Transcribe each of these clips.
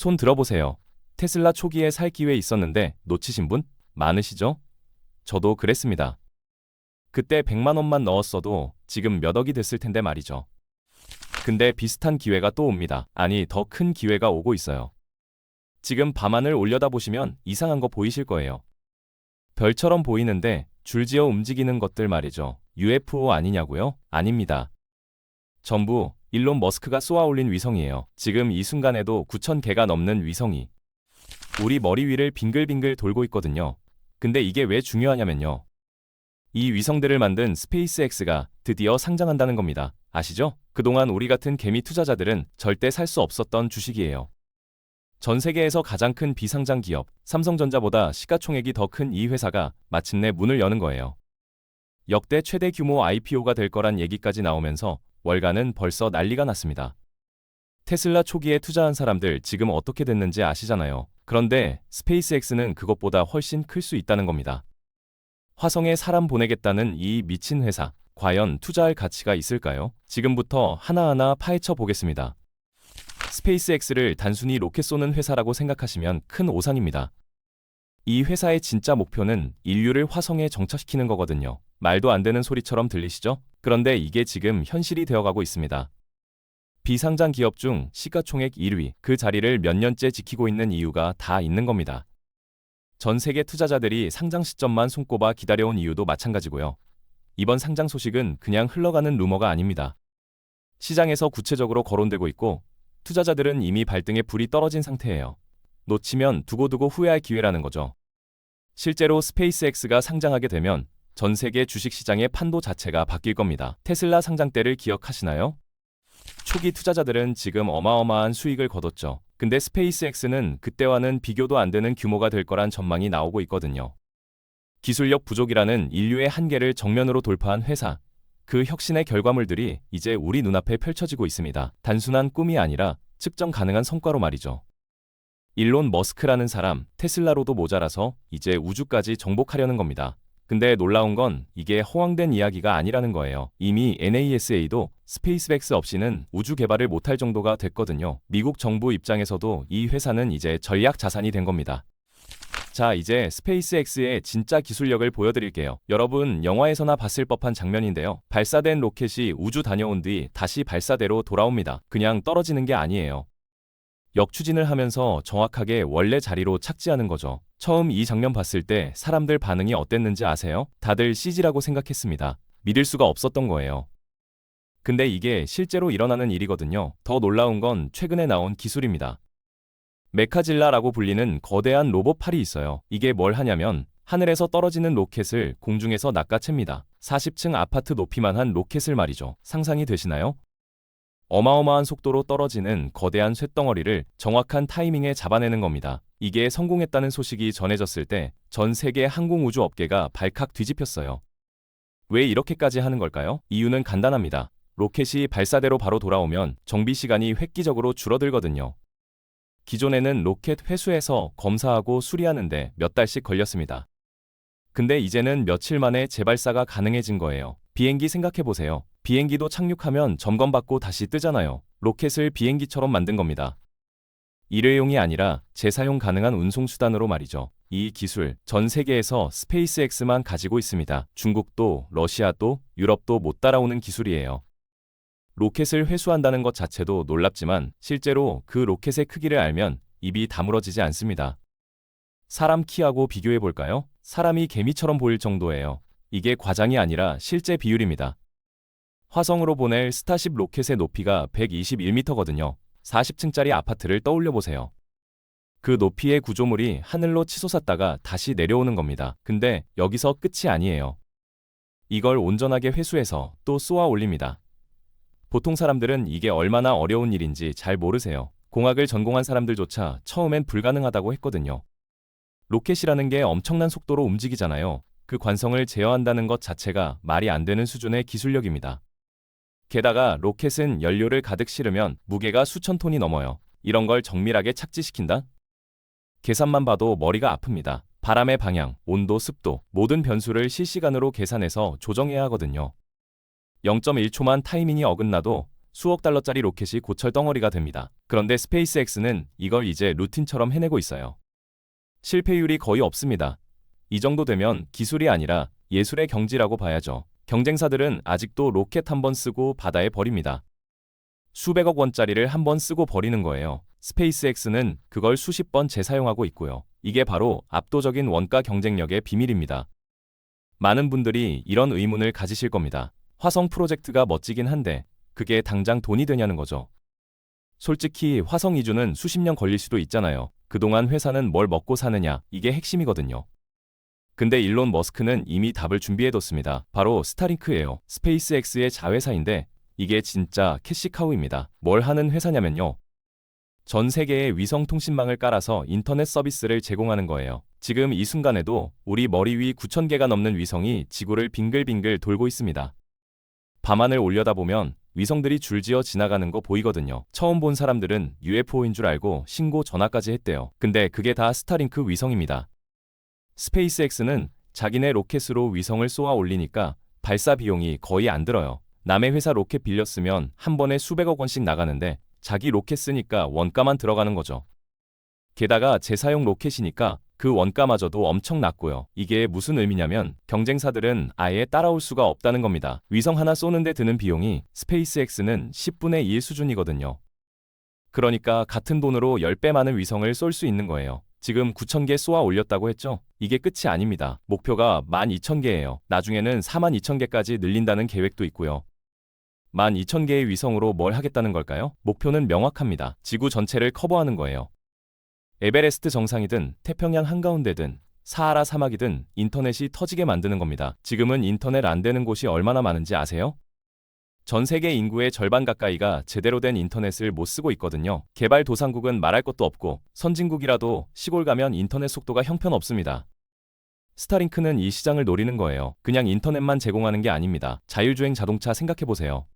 손 들어보세요. 테슬라 초기에 살 기회 있었는데 놓치신 분 많으시죠? 저도 그랬습니다. 그때 100만 원만 넣었어도 지금 몇 억이 됐을 텐데 말이죠. 근데 비슷한 기회가 또 옵니다. 아니, 더 큰 기회가 오고 있어요. 지금 밤하늘 올려다보시면 이상한 거 보이실 거예요. 별처럼 보이는데 줄지어 움직이는 것들 말이죠. UFO 아니냐고요? 아닙니다. 전부 일론 머스크가 쏘아 올린 위성이에요. 지금 이 순간에도 9,000개가 넘는 위성이 우리 머리 위를 빙글빙글 돌고 있거든요. 근데 이게 왜 중요하냐면요. 이 위성들을 만든 스페이스X가 드디어 상장한다는 겁니다. 아시죠? 그동안 우리 같은 개미 투자자들은 절대 살 수 없었던 주식이에요. 전 세계에서 가장 큰 비상장 기업, 삼성전자보다 시가총액이 더 큰 이 회사가 마침내 문을 여는 거예요. 역대 최대 규모 IPO가 될 거란 얘기까지 나오면서 월가는 벌써 난리가 났습니다. 테슬라 초기에 투자한 사람들 지금 어떻게 됐는지 아시잖아요. 그런데 스페이스X는 그것보다 훨씬 클 수 있다는 겁니다. 화성에 사람 보내겠다는 이 미친 회사, 과연 투자할 가치가 있을까요? 지금부터 하나하나 파헤쳐 보겠습니다. 스페이스X를 단순히 로켓 쏘는 회사라고 생각하시면 큰 오산입니다. 이 회사의 진짜 목표는 인류를 화성에 정착시키는 거거든요. 말도 안 되는 소리처럼 들리시죠? 그런데 이게 지금 현실이 되어가고 있습니다. 비상장 기업 중 시가총액 1위, 그 자리를 몇 년째 지키고 있는 이유가 다 있는 겁니다. 전 세계 투자자들이 상장 시점만 손꼽아 기다려온 이유도 마찬가지고요. 이번 상장 소식은 그냥 흘러가는 루머가 아닙니다. 시장에서 구체적으로 거론되고 있고 투자자들은 이미 발등에 불이 떨어진 상태예요. 놓치면 두고두고 후회할 기회라는 거죠. 실제로 스페이스X가 상장하게 되면 전 세계 주식시장의 판도 자체가 바뀔 겁니다. 테슬라 상장 때를 기억하시나요? 초기 투자자들은 지금 어마어마한 수익을 거뒀죠. 근데 스페이스X는 그때와는 비교도 안 되는 규모가 될 거란 전망이 나오고 있거든요. 기술력 부족이라는 인류의 한계를 정면으로 돌파한 회사. 그 혁신의 결과물들이 이제 우리 눈앞에 펼쳐지고 있습니다. 단순한 꿈이 아니라 측정 가능한 성과로 말이죠. 일론 머스크라는 사람, 테슬라로도 모자라서 이제 우주까지 정복하려는 겁니다. 근데 놀라운 건 이게 허황된 이야기가 아니라는 거예요. 이미 NASA도 스페이스X 없이는 우주 개발을 못할 정도가 됐거든요. 미국 정부 입장에서도 이 회사는 이제 전략 자산이 된 겁니다. 자, 이제 스페이스X의 진짜 기술력을 보여드릴게요. 여러분, 영화에서나 봤을 법한 장면인데요. 발사된 로켓이 우주 다녀온 뒤 다시 발사대로 돌아옵니다. 그냥 떨어지는 게 아니에요. 역추진을 하면서 정확하게 원래 자리로 착지하는 거죠. 처음 이 장면 봤을 때 사람들 반응이 어땠는지 아세요? 다들 CG라고 생각했습니다. 믿을 수가 없었던 거예요. 근데 이게 실제로 일어나는 일이거든요. 더 놀라운 건 최근에 나온 기술입니다. 메카질라라고 불리는 거대한 로봇팔이 있어요. 이게 뭘 하냐면 하늘에서 떨어지는 로켓을 공중에서 낚아챕니다. 40층 아파트 높이만 한 로켓을 말이죠. 상상이 되시나요? 어마어마한 속도로 떨어지는 거대한 쇳덩어리를 정확한 타이밍에 잡아내는 겁니다. 이게 성공했다는 소식이 전해졌을 때 전 세계 항공우주 업계가 발칵 뒤집혔어요. 왜 이렇게까지 하는 걸까요? 이유는 간단합니다. 로켓이 발사대로 바로 돌아오면 정비 시간이 획기적으로 줄어들거든요. 기존에는 로켓 회수해서 검사하고 수리하는데 몇 달씩 걸렸습니다. 근데 이제는 며칠 만에 재발사가 가능해진 거예요. 비행기 생각해보세요. 비행기도 착륙하면 점검받고 다시 뜨잖아요. 로켓을 비행기처럼 만든 겁니다. 일회용이 아니라 재사용 가능한 운송수단으로 말이죠. 이 기술 전 세계에서 스페이스X만 가지고 있습니다. 중국도, 러시아도, 유럽도 못 따라오는 기술이에요. 로켓을 회수한다는 것 자체도 놀랍지만 실제로 그 로켓의 크기를 알면 입이 다물어지지 않습니다. 사람 키하고 비교해볼까요? 사람이 개미처럼 보일 정도예요. 이게 과장이 아니라 실제 비율입니다. 화성으로 보낼 스타쉽 로켓의 높이가 121m거든요. 40층짜리 아파트를 떠올려보세요. 그 높이의 구조물이 하늘로 치솟았다가 다시 내려오는 겁니다. 근데 여기서 끝이 아니에요. 이걸 온전하게 회수해서 또 쏘아 올립니다. 보통 사람들은 이게 얼마나 어려운 일인지 잘 모르세요. 공학을 전공한 사람들조차 처음엔 불가능하다고 했거든요. 로켓이라는 게 엄청난 속도로 움직이잖아요. 그 관성을 제어한다는 것 자체가 말이 안 되는 수준의 기술력입니다. 게다가 로켓은 연료를 가득 실으면 무게가 수천 톤이 넘어요. 이런 걸 정밀하게 착지시킨다? 계산만 봐도 머리가 아픕니다. 바람의 방향, 온도, 습도, 모든 변수를 실시간으로 계산해서 조정해야 하거든요. 0.1초만 타이밍이 어긋나도 수억 달러짜리 로켓이 고철 덩어리가 됩니다. 그런데 스페이스X는 이걸 이제 루틴처럼 해내고 있어요. 실패율이 거의 없습니다. 이 정도 되면 기술이 아니라 예술의 경지라고 봐야죠. 경쟁사들은 아직도 로켓 한 번 쓰고 바다에 버립니다. 수백억 원짜리를 한 번 쓰고 버리는 거예요. 스페이스X는 그걸 수십 번 재사용하고 있고요. 이게 바로 압도적인 원가 경쟁력의 비밀입니다. 많은 분들이 이런 의문을 가지실 겁니다. 화성 프로젝트가 멋지긴 한데 그게 당장 돈이 되냐는 거죠. 솔직히 화성 이주는 수십 년 걸릴 수도 있잖아요. 그동안 회사는 뭘 먹고 사느냐, 이게 핵심이거든요. 근데 일론 머스크는 이미 답을 준비해뒀습니다. 바로 스타링크예요. 스페이스X의 자회사인데 이게 진짜 캐시카우입니다. 뭘 하는 회사냐면요. 전 세계의 위성 통신망을 깔아서 인터넷 서비스를 제공하는 거예요. 지금 이 순간에도 우리 머리 위 9,000개가 넘는 위성이 지구를 빙글빙글 돌고 있습니다. 밤하늘 올려다보면 위성들이 줄지어 지나가는 거 보이거든요. 처음 본 사람들은 UFO인 줄 알고 신고 전화까지 했대요. 근데 그게 다 스타링크 위성입니다. 스페이스X는 자기네 로켓으로 위성을 쏘아 올리니까 발사 비용이 거의 안 들어요. 남의 회사 로켓 빌렸으면 한 번에 수백억 원씩 나가는데 자기 로켓 쓰니까 원가만 들어가는 거죠. 게다가 재사용 로켓이니까 그 원가마저도 엄청 낮고요. 이게 무슨 의미냐면 경쟁사들은 아예 따라올 수가 없다는 겁니다. 위성 하나 쏘는데 드는 비용이 스페이스X는 10분의 1 수준이거든요. 그러니까 같은 돈으로 10배 많은 위성을 쏠 수 있는 거예요. 지금 9,000개 쏘아 올렸다고 했죠? 이게 끝이 아닙니다. 목표가 12,000개예요. 나중에는 42,000개까지 늘린다는 계획도 있고요. 12,000개의 위성으로 뭘 하겠다는 걸까요? 목표는 명확합니다. 지구 전체를 커버하는 거예요. 에베레스트 정상이든 태평양 한가운데든 사하라 사막이든 인터넷이 터지게 만드는 겁니다. 지금은 인터넷 안 되는 곳이 얼마나 많은지 아세요? 전 세계 인구의 절반 가까이가 제대로 된 인터넷을 못 쓰고 있거든요. 개발도상국은 말할 것도 없고 선진국이라도 시골 가면 인터넷 속도가 형편없습니다. 스타링크는 이 시장을 노리는 거예요. 그냥 인터넷만 제공하는 게 아닙니다. 자율주행 자동차 생각해보세요.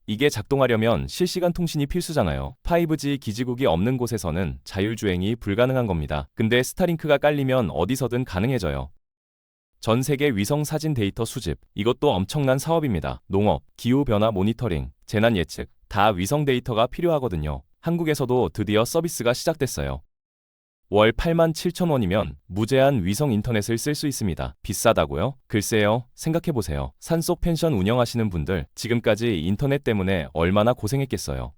이게 작동하려면 실시간 통신이 필수잖아요. 5G 기지국이 없는 곳에서는 자율주행이 불가능한 겁니다. 근데 스타링크가 깔리면 어디서든 가능해져요. 전 세계 위성 사진 데이터 수집, 이것도 엄청난 사업입니다. 농업, 기후변화 모니터링, 재난 예측, 다 위성 데이터가 필요하거든요. 한국에서도 드디어 서비스가 시작됐어요. 월 87,000원이면 무제한 위성 인터넷을 쓸 수 있습니다. 비싸다고요? 글쎄요, 생각해보세요. 산속 펜션 운영하시는 분들, 지금까지 인터넷 때문에 얼마나 고생했겠어요.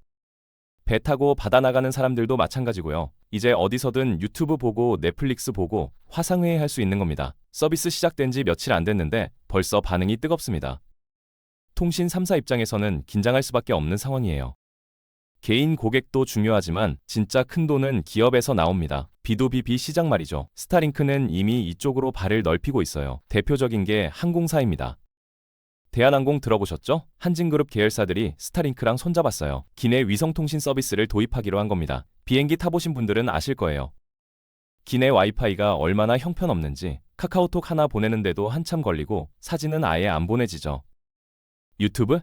배 타고 바다 나가는 사람들도 마찬가지고요. 이제 어디서든 유튜브 보고 넷플릭스 보고 화상회의 할 수 있는 겁니다. 서비스 시작된 지 며칠 안 됐는데 벌써 반응이 뜨겁습니다. 통신 3사 입장에서는 긴장할 수밖에 없는 상황이에요. 개인 고객도 중요하지만 진짜 큰 돈은 기업에서 나옵니다. B2B 시장 말이죠. 스타링크는 이미 이쪽으로 발을 넓히고 있어요. 대표적인 게 항공사입니다. 대한항공 들어보셨죠? 한진그룹 계열사들이 스타링크랑 손잡았어요. 기내 위성통신 서비스를 도입하기로 한 겁니다. 비행기 타보신 분들은 아실 거예요. 기내 와이파이가 얼마나 형편없는지 카카오톡 하나 보내는데도 한참 걸리고 사진은 아예 안 보내지죠. 유튜브?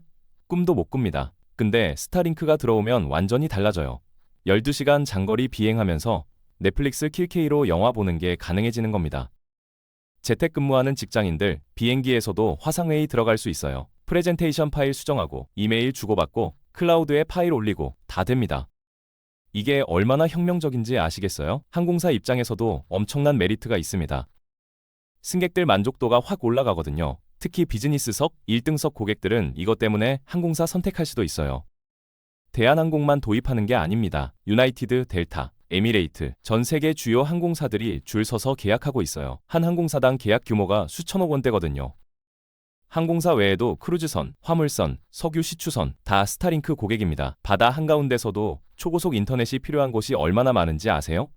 꿈도 못 꿉니다. 근데 스타링크가 들어오면 완전히 달라져요. 12시간 장거리 비행하면서 넷플릭스 킬케이로 영화 보는 게 가능해지는 겁니다. 재택근무하는 직장인들, 비행기에서도 화상회의 들어갈 수 있어요. 프레젠테이션 파일 수정하고, 이메일 주고받고, 클라우드에 파일 올리고, 다 됩니다. 이게 얼마나 혁명적인지 아시겠어요? 항공사 입장에서도 엄청난 메리트가 있습니다. 승객들 만족도가 확 올라가거든요. 특히 비즈니스석, 1등석 고객들은 이것 때문에 항공사 선택할 수도 있어요. 대한항공만 도입하는 게 아닙니다. 유나이티드, 델타, 에미레이트, 전 세계 주요 항공사들이 줄 서서 계약하고 있어요. 한 항공사당 계약 규모가 수천억 원대거든요. 항공사 외에도 크루즈선, 화물선, 석유 시추선 다 스타링크 고객입니다. 바다 한가운데서도 초고속 인터넷이 필요한 곳이 얼마나 많은지 아세요?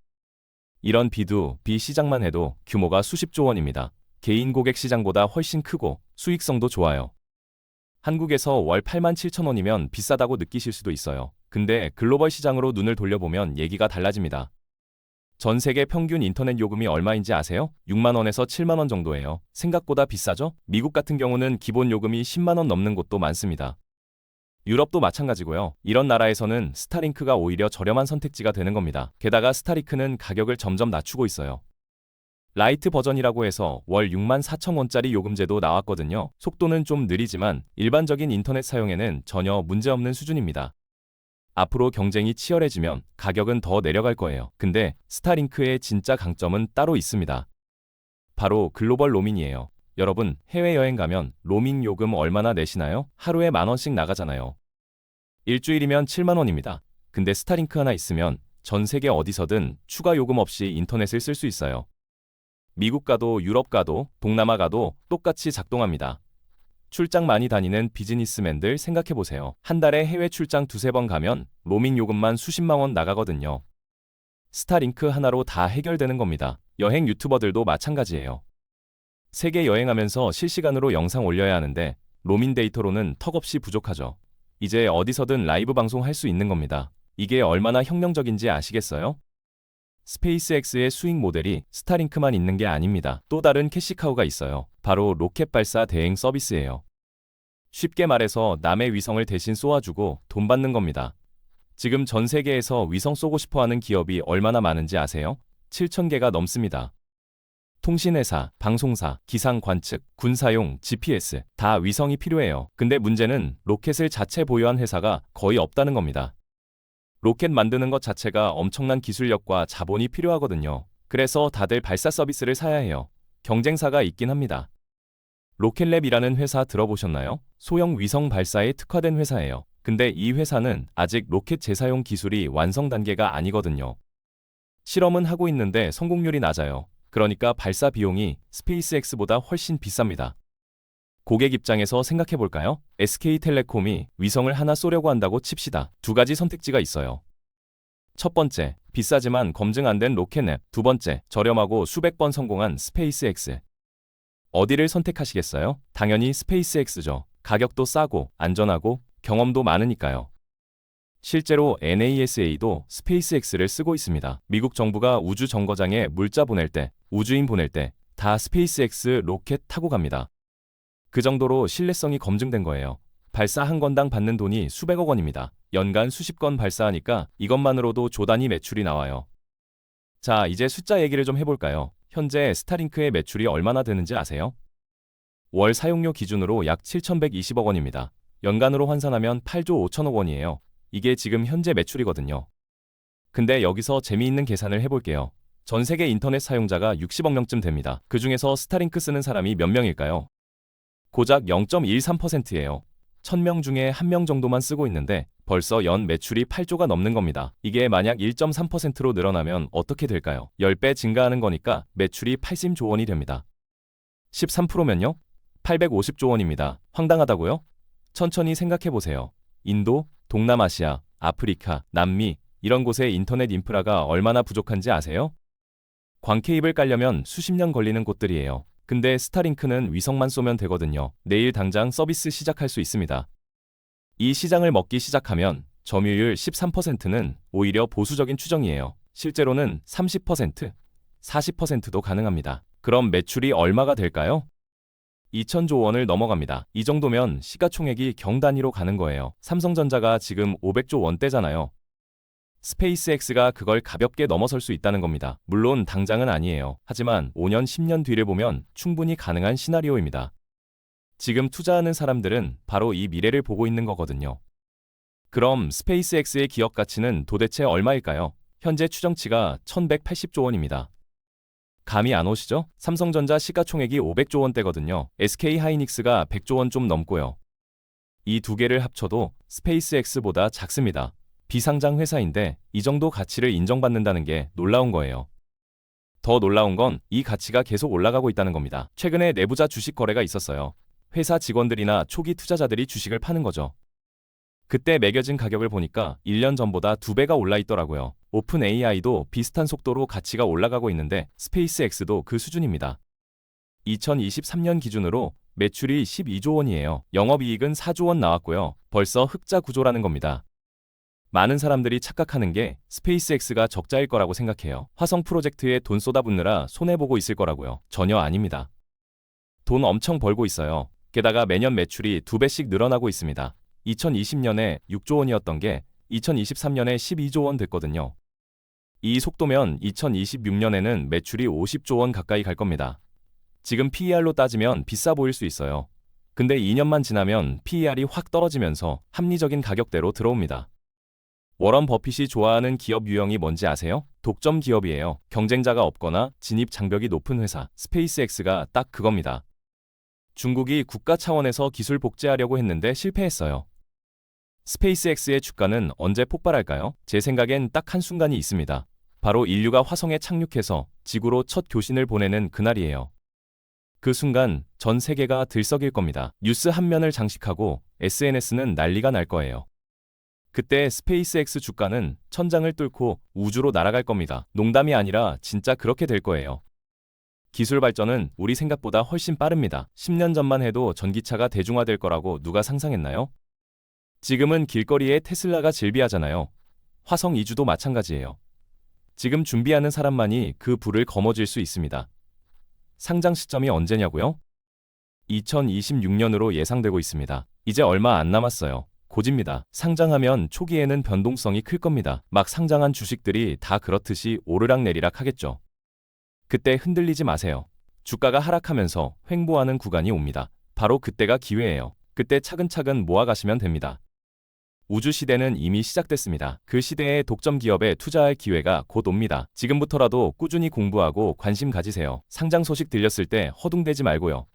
이런 B2B 시장만 해도 규모가 수십조 원입니다. 개인 고객 시장보다 훨씬 크고 수익성도 좋아요. 한국에서 월 87,000원이면 비싸다고 느끼실 수도 있어요. 근데 글로벌 시장으로 눈을 돌려보면 얘기가 달라집니다. 전 세계 평균 인터넷 요금이 얼마인지 아세요? 6만 원에서 7만 원 정도예요. 생각보다 비싸죠? 미국 같은 경우는 기본 요금이 10만 원 넘는 곳도 많습니다. 유럽도 마찬가지고요. 이런 나라에서는 스타링크가 오히려 저렴한 선택지가 되는 겁니다. 게다가 스타링크는 가격을 점점 낮추고 있어요. 라이트 버전이라고 해서 월 64,000원짜리 요금제도 나왔거든요. 속도는 좀 느리지만 일반적인 인터넷 사용에는 전혀 문제없는 수준입니다. 앞으로 경쟁이 치열해지면 가격은 더 내려갈 거예요. 근데 스타링크의 진짜 강점은 따로 있습니다. 바로 글로벌 로밍이에요. 여러분, 해외여행 가면 로밍 요금 얼마나 내시나요? 하루에 10,000원씩 나가잖아요. 일주일이면 70,000원입니다. 근데 스타링크 하나 있으면 전 세계 어디서든 추가 요금 없이 인터넷을 쓸 수 있어요. 미국 가도 유럽 가도 동남아 가도 똑같이 작동합니다. 출장 많이 다니는 비즈니스맨들 생각해보세요. 한 달에 해외 출장 두세 번 가면 로밍 요금만 수십만 원 나가거든요. 스타링크 하나로 다 해결되는 겁니다. 여행 유튜버들도 마찬가지예요. 세계 여행하면서 실시간으로 영상 올려야 하는데 로밍 데이터로는 턱없이 부족하죠. 이제 어디서든 라이브 방송할 수 있는 겁니다. 이게 얼마나 혁명적인지 아시겠어요? 스페이스X의 수익 모델이 스타링크만 있는 게 아닙니다. 또 다른 캐시카우가 있어요. 바로 로켓 발사 대행 서비스예요. 쉽게 말해서 남의 위성을 대신 쏘아주고 돈 받는 겁니다. 지금 전 세계에서 위성 쏘고 싶어하는 기업이 얼마나 많은지 아세요? 7,000개가 넘습니다. 통신회사, 방송사, 기상 관측, 군사용, GPS 다 위성이 필요해요. 근데 문제는 로켓을 자체 보유한 회사가 거의 없다는 겁니다. 로켓 만드는 것 자체가 엄청난 기술력과 자본이 필요하거든요. 그래서 다들 발사 서비스를 사야 해요. 경쟁사가 있긴 합니다. 로켓랩이라는 회사 들어보셨나요? 소형 위성 발사에 특화된 회사예요. 근데 이 회사는 아직 로켓 재사용 기술이 완성 단계가 아니거든요. 실험은 하고 있는데 성공률이 낮아요. 그러니까 발사 비용이 스페이스X보다 훨씬 비쌉니다. 고객 입장에서 생각해 볼까요? SK텔레콤이 위성을 하나 쏘려고 한다고 칩시다. 두 가지 선택지가 있어요. 첫 번째, 비싸지만 검증 안 된 로켓랩. 두 번째, 저렴하고 수백 번 성공한 스페이스X. 어디를 선택하시겠어요? 당연히 스페이스X죠. 가격도 싸고 안전하고 경험도 많으니까요. 실제로 NASA도 스페이스X를 쓰고 있습니다. 미국 정부가 우주 정거장에 물자 보낼 때, 우주인 보낼 때 다 스페이스X 로켓 타고 갑니다. 그 정도로 신뢰성이 검증된 거예요. 발사 한 건당 받는 돈이 수백억 원입니다. 연간 수십 건 발사하니까 이것만으로도 조 단위 매출이 나와요. 자, 이제 숫자 얘기를 좀 해볼까요? 현재 스타링크의 매출이 얼마나 되는지 아세요? 월 사용료 기준으로 약 7,120억 원입니다. 연간으로 환산하면 8조 5천억 원이에요. 이게 지금 현재 매출이거든요. 근데 여기서 재미있는 계산을 해볼게요. 전 세계 인터넷 사용자가 60억 명쯤 됩니다. 그 중에서 스타링크 쓰는 사람이 몇 명일까요? 고작 0.13%예요. 1,000명 중에 1명 정도만 쓰고 있는데 벌써 연 매출이 8조가 넘는 겁니다. 이게 만약 1.3%로 늘어나면 어떻게 될까요? 10배 증가하는 거니까 매출이 80조 원이 됩니다. 13%면요? 850조 원입니다. 황당하다고요? 천천히 생각해보세요. 인도, 동남아시아, 아프리카, 남미 이런 곳에 인터넷 인프라가 얼마나 부족한지 아세요? 광케이블 깔려면 수십 년 걸리는 곳들이에요. 근데 스타링크는 위성만 쏘면 되거든요. 내일 당장 서비스 시작할 수 있습니다. 이 시장을 먹기 시작하면 점유율 13%는 오히려 보수적인 추정이에요. 실제로는 30%, 40%도 가능합니다. 그럼 매출이 얼마가 될까요? 2,000조 원을 넘어갑니다. 이 정도면 시가총액이 경 단위로 가는 거예요. 삼성전자가 지금 500조 원대잖아요. 스페이스X가 그걸 가볍게 넘어설 수 있다는 겁니다. 물론 당장은 아니에요. 하지만 5년, 10년 뒤를 보면 충분히 가능한 시나리오입니다. 지금 투자하는 사람들은 바로 이 미래를 보고 있는 거거든요. 그럼 스페이스X의 기업 가치는 도대체 얼마일까요? 현재 추정치가 1,180조 원입니다. 감이 안 오시죠? 삼성전자 시가총액이 500조 원대거든요. SK하이닉스가 100조 원 좀 넘고요. 이 두 개를 합쳐도 스페이스X보다 작습니다. 비상장 회사인데 이 정도 가치를 인정받는다는 게 놀라운 거예요. 더 놀라운 건 이 가치가 계속 올라가고 있다는 겁니다. 최근에 내부자 주식 거래가 있었어요. 회사 직원들이나 초기 투자자들이 주식을 파는 거죠. 그때 매겨진 가격을 보니까 1년 전보다 2배가 올라 있더라고요. 오픈 AI도 비슷한 속도로 가치가 올라가고 있는데 스페이스X도 그 수준입니다. 2023년 기준으로 매출이 12조 원이에요. 영업이익은 4조 원 나왔고요. 벌써 흑자 구조라는 겁니다. 많은 사람들이 착각하는 게 스페이스X가 적자일 거라고 생각해요. 화성 프로젝트에 돈 쏟아붓느라 손해보고 있을 거라고요. 전혀 아닙니다. 돈 엄청 벌고 있어요. 게다가 매년 매출이 2배씩 늘어나고 있습니다. 2020년에 6조 원이었던 게 2023년에 12조 원 됐거든요. 이 속도면 2026년에는 매출이 50조 원 가까이 갈 겁니다. 지금 PER로 따지면 비싸 보일 수 있어요. 근데 2년만 지나면 PER이 확 떨어지면서 합리적인 가격대로 들어옵니다. 워런 버핏이 좋아하는 기업 유형이 뭔지 아세요? 독점 기업이에요. 경쟁자가 없거나 진입 장벽이 높은 회사. 스페이스X가 딱 그겁니다. 중국이 국가 차원에서 기술 복제하려고 했는데 실패했어요. 스페이스X의 주가는 언제 폭발할까요? 제 생각엔 딱 한순간이 있습니다. 바로 인류가 화성에 착륙해서 지구로 첫 교신을 보내는 그날이에요. 그 순간 전 세계가 들썩일 겁니다. 뉴스 한 면을 장식하고 SNS는 난리가 날 거예요. 그때 스페이스X 주가는 천장을 뚫고 우주로 날아갈 겁니다. 농담이 아니라 진짜 그렇게 될 거예요. 기술 발전은 우리 생각보다 훨씬 빠릅니다. 10년 전만 해도 전기차가 대중화될 거라고 누가 상상했나요? 지금은 길거리에 테슬라가 질비하잖아요. 화성 이주도 마찬가지예요. 지금 준비하는 사람만이 그 불을 거머쥘 수 있습니다. 상장 시점이 언제냐고요? 2026년으로 예상되고 있습니다. 이제 얼마 안 남았어요. 고집니다. 상장하면 초기에는 변동성이 클 겁니다. 막 상장한 주식들이 다 그렇듯이 오르락내리락 하겠죠. 그때 흔들리지 마세요. 주가가 하락하면서 횡보하는 구간이 옵니다. 바로 그때가 기회예요. 그때 차근차근 모아가시면 됩니다. 우주 시대는 이미 시작됐습니다. 그 시대의 독점 기업에 투자할 기회가 곧 옵니다. 지금부터라도 꾸준히 공부하고 관심 가지세요. 상장 소식 들렸을 때 허둥대지 말고요.